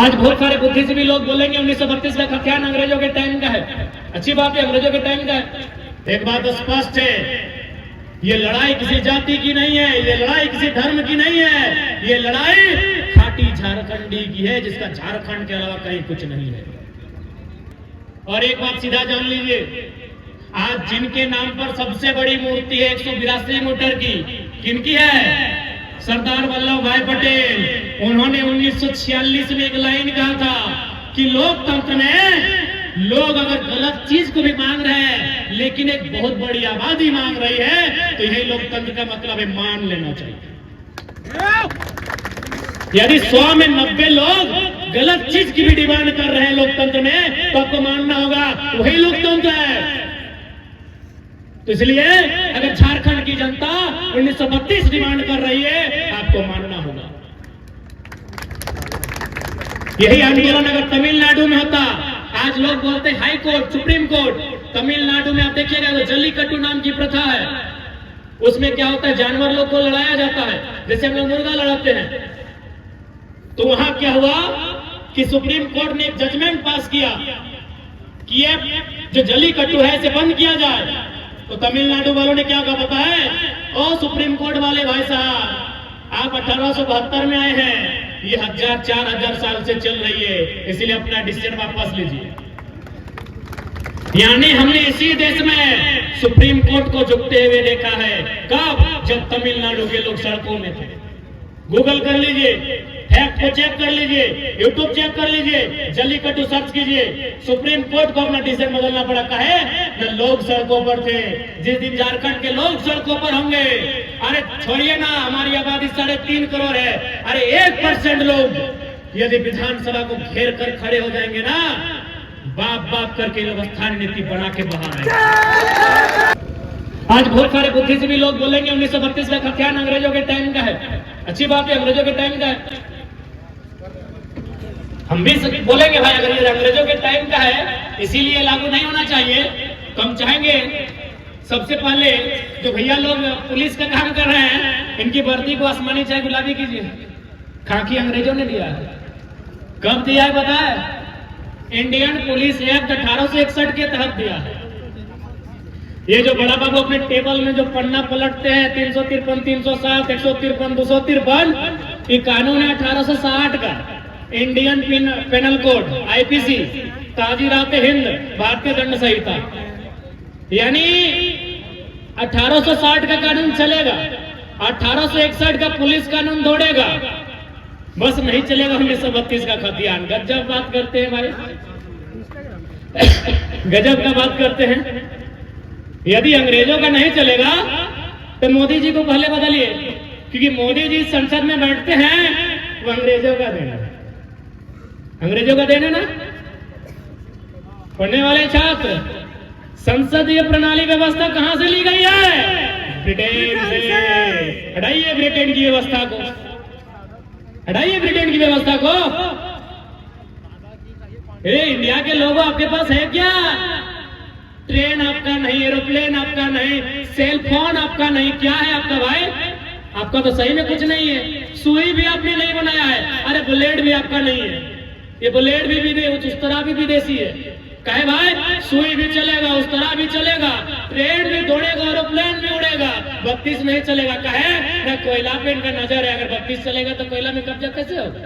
आज बहुत सारे बुद्धिजीवी लोग बोलेंगे 1932 का खतियान अंग्रेजों के टाइम का है। अच्छी बात है, अंग्रेजों के टाइम का है। एक बात स्पष्ट है, ये लड़ाई किसी जाति की नहीं है, ये लड़ाई किसी धर्म की नहीं है, ये लड़ाई खाटी झारखंडी की है, जिसका झारखंड के अलावा कहीं कुछ नहीं है। और एक बात सीधा जान लीजिए, आज जिनके नाम पर सबसे बड़ी मूर्ति है 182 मीटर की, किनकी है? सरदार वल्लभ भाई पटेल। उन्होंने 1946 में एक लाइन कहा था कि लोकतंत्र में लोग अगर गलत चीज को भी मांग रहे हैं, लेकिन एक बहुत बड़ी आबादी मांग रही है, तो यही लोकतंत्र का मतलब है, मान लेना चाहिए। यदि 100 में 90 लोग गलत चीज की भी डिमांड कर रहे हैं लोकतंत्र में, तो आपको मानना होगा वही लोकतंत्र है। तो इसलिए अगर झारखंड की जनता 1932 डिमांड कर रही है, आपको मानना होगा। यही आंदोलन अगर तमिलनाडु में होता, आज लोग बोलते हैं high court, supreme court, Tamil Nadu में आप देखिएगा वो जल्लीकट्टू नाम की प्रथा है। उसमें क्या होता है, जानवर लोग को लड़ाया जाता है, जैसे हम लोग मुर्गा लड़ाते हैं। तो वहां क्या हुआ कि सुप्रीम कोर्ट ने एक जजमेंट पास किया कि ये जो जल्लीकट्टू है इसे बंद किया जाए। तो तमिलनाडु वालों ने क्या कहा पता है? ओ सुप्रीम कोर्ट वाले भाई साहब, आप 1872 में आए हैं, ये 4000 साल से चल रही है, इसलिए अपना डिसीजन वापस लीजिए। यानी हमने इसी देश में सुप्रीम कोर्ट को झुकते हुए देखा है। कब? जब तमिलनाडु के लोग सड़कों में थे। गूगल कर लीजिए, फैक्ट को चेक कर लीजिए, यूट्यूब चेक कर लीजिए, जल्लीकट्टू सर्च कीजिए। सुप्रीम कोर्ट को अपना डिसीजन बदलना पड़ा। काहे? न लोग सड़कों पर थे। जिस दिन झारखंड के लोग सड़कों पर होंगे, अरे छोड़िए ना, हमारी आबादी 3.5 करोड़ है, अरे 1% लोग यदि विधानसभा को घेर कर खड़े हो जाएंगे ना, बाप बाप करके लोग स्थानीय नीति बना के बाहर आएंगे। आज बहुत सारे बुद्धिजीवी लोग बोलेंगे 1932 का खतियान अंग्रेजों के टाइम का है। अच्छी बात है, अंग्रेजों के टाइम का है। हम भी बोलेंगे भाई अगर ये अंग्रेजों के टाइम का है इसीलिए लागू नहीं होना चाहिए, तो हम चाहेंगे सबसे पहले जो भैया लोग पुलिस का काम कर रहे हैं, इनकी वर्दी को आसमानी चाहे गुलाबी कीजिए। खाकी अंग्रेजों ने दिया है। कब दिया है पता है? इंडियन पुलिस एक्ट 1861 के तहत दिया है। ये जो बड़ा बाबू अपने टेबल में जो पन्ना पलटते हैं, 353, 307, 153, 253, ये कानून है 1860 का, इंडियन पेनल कोड, आईपीसी, ताजीरात हिंद, भारतीय दंड संहिता। यानी 1860 का कानून चलेगा, 1861 का पुलिस कानून दौड़ेगा, बस नहीं चलेगा 1932 का खतियान। गजब बात करते हैं भाई, गजब का बात करते हैं। यदि अंग्रेजों का नहीं चलेगा तो मोदी जी को पहले बदलिए, क्योंकि मोदी जी संसद में बैठते हैं, वो अंग्रेजों का देना है, अंग्रेजों का देना ना। पढ़ने वाले छात्र, संसदीय प्रणाली व्यवस्था कहां से ली गई है? ब्रिटेन से। हटाइए ब्रिटेन की व्यवस्था को, हटाइए ब्रिटेन की व्यवस्था को। इंडिया के लोगों, आपके पास है क्या? ट्रेन आपका नहीं, एरोप्लेन आपका नहीं, सेल फोन आपका नहीं, क्या है आपका भाई? आपका तो सही में कुछ नहीं है। सुई भी आपने नहीं बनाया है, अरे बुलेट भी आपका नहीं है। ये बुलेट भी उस तरह भी विदेशी है। कहे भाई, सुई भी चलेगा, उस तरह भी चलेगा, ट्रेन भी दौड़ेगा, एरोप्लेन भी उड़ेगा, 32 नहीं चलेगा। कहे ना, कोयला पे इनका नजर है, अगर 32 चलेगा तो कोयला में कब्जा कैसे होगा?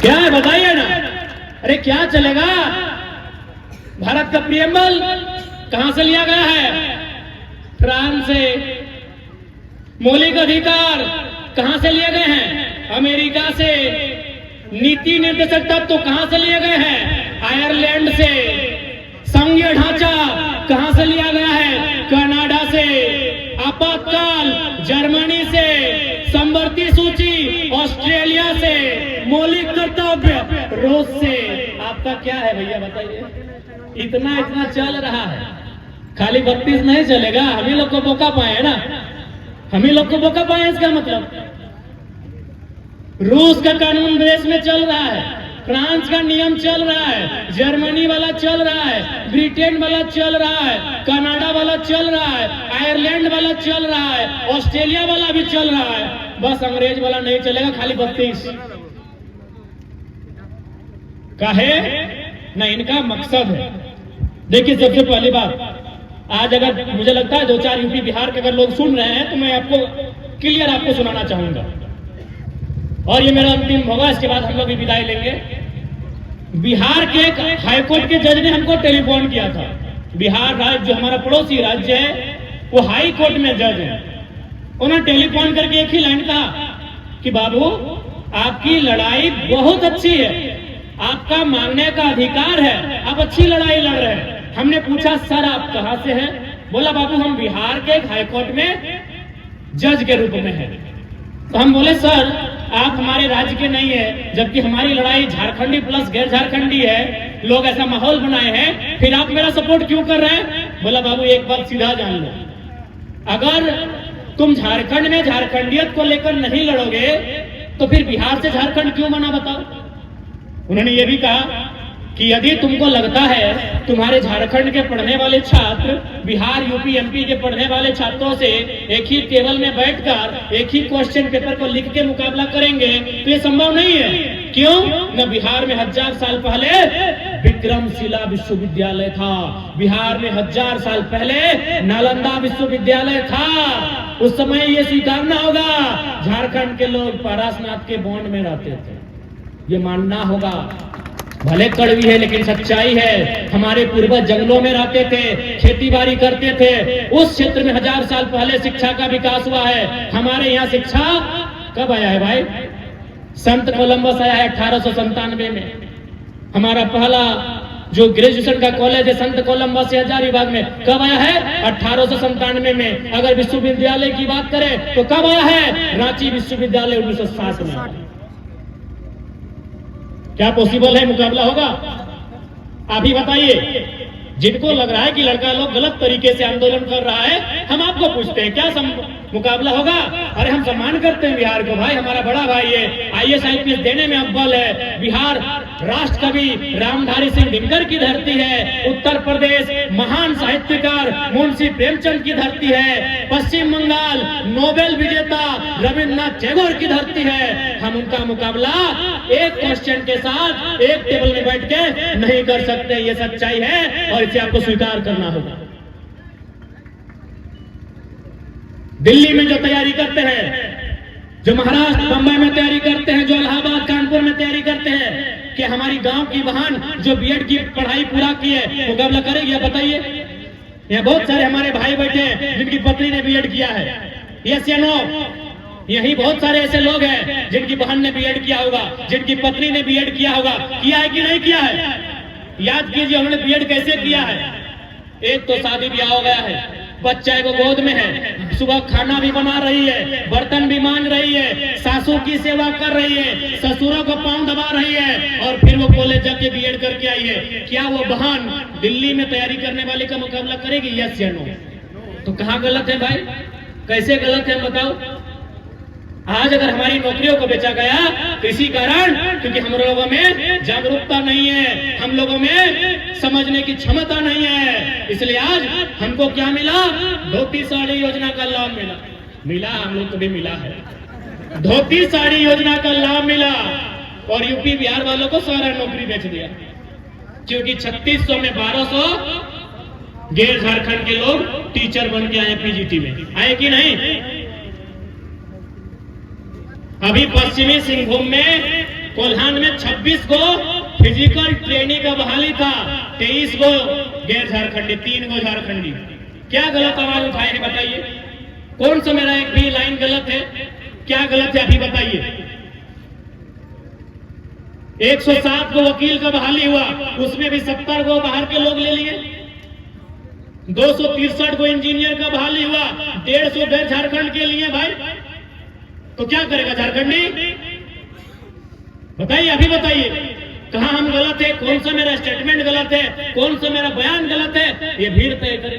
क्या है बताइए ना। अरे क्या चलेगा? भारत का प्रियम्बल कहां से लिया गया है? फ्रांस से। मौलिक अधिकार कहां से लिए गए हैं? अमेरिका से। नीति निर्देशक तत्व तो कहां से लिए गए हैं? आयरलैंड से। संघीय ढांचा कहां से लिया गया है? कनाडा से। आपातकाल जर्मनी से। समवर्ती सूची ऑस्ट्रेलिया से। मौलिक कर्तव्य रूस से। आपका क्या है भैया बताइए? इतना इतना चल रहा है, खाली 32 नहीं चलेगा। हम ही लोग को मौका पाए ना, हम ही लोग को मौका पाए। इसका मतलब रूस का कानून देश में चल रहा है, फ्रांस का नियम चल रहा है, जर्मनी वाला चल रहा है, ब्रिटेन वाला चल रहा है, कनाडा वाला चल रहा है, आयरलैंड वाला चल रहा है, ऑस्ट्रेलिया वाला भी चल रहा है। बस अंग्रेज वाला नहीं चलेगा, खाली 32 का है ना, इनका मकसद है। देखिए सबसे पहली बात, आज अगर मुझे लगता है 2-4 यूपी बिहार के अगर लोग सुन रहे हैं तो मैं आपको क्लियर आपको सुनाना चाहूंगा, और ये मेरा अंतिम होगा, इसके बाद हम लोग भी विदाई लेंगे। बिहार के हाईकोर्ट के जज ने हमको टेलीफोन किया था। बिहार राज्य जो हमारा पड़ोसी राज्य है वो हाई कोर्ट में जज है। उन्होंने टेलीफोन करके एक ही लाइन कहा कि बाबू आपकी लड़ाई बहुत अच्छी है, आपका मांगने का अधिकार है, आप अच्छी लड़ाई लड़ रहे हैं। हमने पूछा सर आप कहां से हैं? बोला बाबू हम बिहार के हाई कोर्ट में जज के रूप में हैं। तो हम बोले सर आप हमारे राज्य के नहीं है, जबकि हमारी लड़ाई झारखंडी प्लस गैर झारखंडी है, लोग ऐसा माहौल बनाए हैं, फिर आप मेरा सपोर्ट क्यों कर रहे हैं? बोला बाबू एक बात सीधा जान लो, अगर तुम झारखंड में झारखंडियत को लेकर नहीं लड़ोगे तो फिर बिहार से झारखंड क्यों बना बताओ। उन्होंने ये भी कहा कि यदि तुमको लगता है तुम्हारे झारखंड के पढ़ने वाले छात्र बिहार यूपी एमपी के पढ़ने वाले छात्रों से एक ही टेबल में बैठकर एक ही क्वेश्चन पेपर को लिख के मुकाबला करेंगे तो ये संभव नहीं है। क्यों? न बिहार में 1000 साल पहले विक्रमशिला विश्वविद्यालय था, बिहार में 1000 साल पहले नालंदा विश्वविद्यालय था। उस समय ये स्वीकारना होगा, झारखंड के लोग पारसनाथ के बॉन्ड में रहते थे, ये मानना होगा। भले कड़वी है लेकिन सच्चाई है। हमारे पूर्वज जंगलों में रहते थे, खेती बाड़ी करते थे, उस क्षेत्र में 1000 साल पहले शिक्षा का विकास हुआ है। हमारे यहाँ शिक्षा कब आया है भाई? संत कोलंबस आया है 1897 में। हमारा पहला जो ग्रेजुएशन का कॉलेज है संत कोलंबस से हजारीबाग में कब आया है? 1897 में। अगर विश्वविद्यालय की बात करें तो कब आया है? रांची विश्वविद्यालय 1960 में। क्या पॉसिबल है मुकाबला होगा? आप ही बताइए। जिनको लग रहा है कि लड़का लोग गलत तरीके से आंदोलन कर रहा है, हम आपको पूछते हैं क्या मुकाबला होगा? अरे हम सम्मान करते हैं बिहार को, भाई हमारा बड़ा भाई है, IAS IPS देने में अव्वल है। बिहार राष्ट्र कवि रामधारी सिंह दिनकर की धरती है, उत्तर प्रदेश महान साहित्यकार मुंशी प्रेमचंद की धरती है, पश्चिम बंगाल नोबेल विजेता रविन्द्रनाथ टैगोर की धरती है। हम उनका मुकाबला एक क्वेश्चन के साथ एक टेबल में बैठ के नहीं कर सकते, ये सच्चाई है और इसे आपको स्वीकार करना होगा। दिल्ली में जो तैयारी करते हैं, जो महाराष्ट्र बंबई में तैयारी करते हैं, जो इलाहाबाद कानपुर में तैयारी करते हैं, कि हमारी गांव की बहन जो बीएड की पढ़ाई पूरा की है मुकाबला करेगी? आप बताइए। यहाँ बहुत सारे हमारे भाई बैठे हैं जिनकी पत्नी ने बीएड किया है, यस या नो? यही बहुत सारे ऐसे लोग हैं जिनकी बहन ने बीएड किया होगा, जिनकी पत्नी ने बीएड किया होगा। किया है कि नहीं किया है? याद कीजिए उन्होंने बीएड कैसे किया है। एक तो शादी ब्याह हो गया है, बच्चा को गोद में है, सुबह खाना भी बना रही है, बर्तन भी मांज रही है, सासू की सेवा कर रही है, ससुरों को पांव दबा रही है, और फिर वो कॉलेज जाके बीएड करके आई है। क्या वो बहन दिल्ली में तैयारी करने वाले का मुकाबला करेगी? यस या नो? तो कहाँ गलत है भाई? कैसे गलत है बताओ? आज अगर हमारी नौकरियों को बेचा गया तो इसी कारण, क्योंकि हम लोगों में जागरूकता नहीं है, हम लोगों में समझने की क्षमता नहीं है। इसलिए आज हमको क्या मिला? धोती साड़ी योजना का लाभ मिला। हम लोग को भी मिला है, धोती साड़ी योजना का लाभ मिला, और यूपी बिहार वालों को सारा नौकरी बेच दिया, क्योंकि 3600 में 1200 गैर झारखंड के लोग टीचर बन के आए, पीजीटी में आए कि नहीं? अभी पश्चिमी सिंहभूम में कोल्हान में 26 को फिजिकल ट्रेनिंग का बहाली था, 23 को गैर झारखंडी, 3 को झारखंडी। क्या गलत आवाज उठाए हैं बताइए? कौन सा मेरा एक भी लाइन गलत है? क्या गलत है अभी बताइए? 107 को वकील का बहाली हुआ, उसमें भी 70 को बाहर के लोग ले लिए। 263 को इंजीनियर का बहाली हुआ, 150 गैर झारखंड के लिए। भाई तो क्या करेगा झारखंडी? बताइए, अभी बताइए कहां हम गलत है, कौन सा मेरा स्टेटमेंट गलत है, कौन सा मेरा बयान गलत है, ये भीड़ तय करे।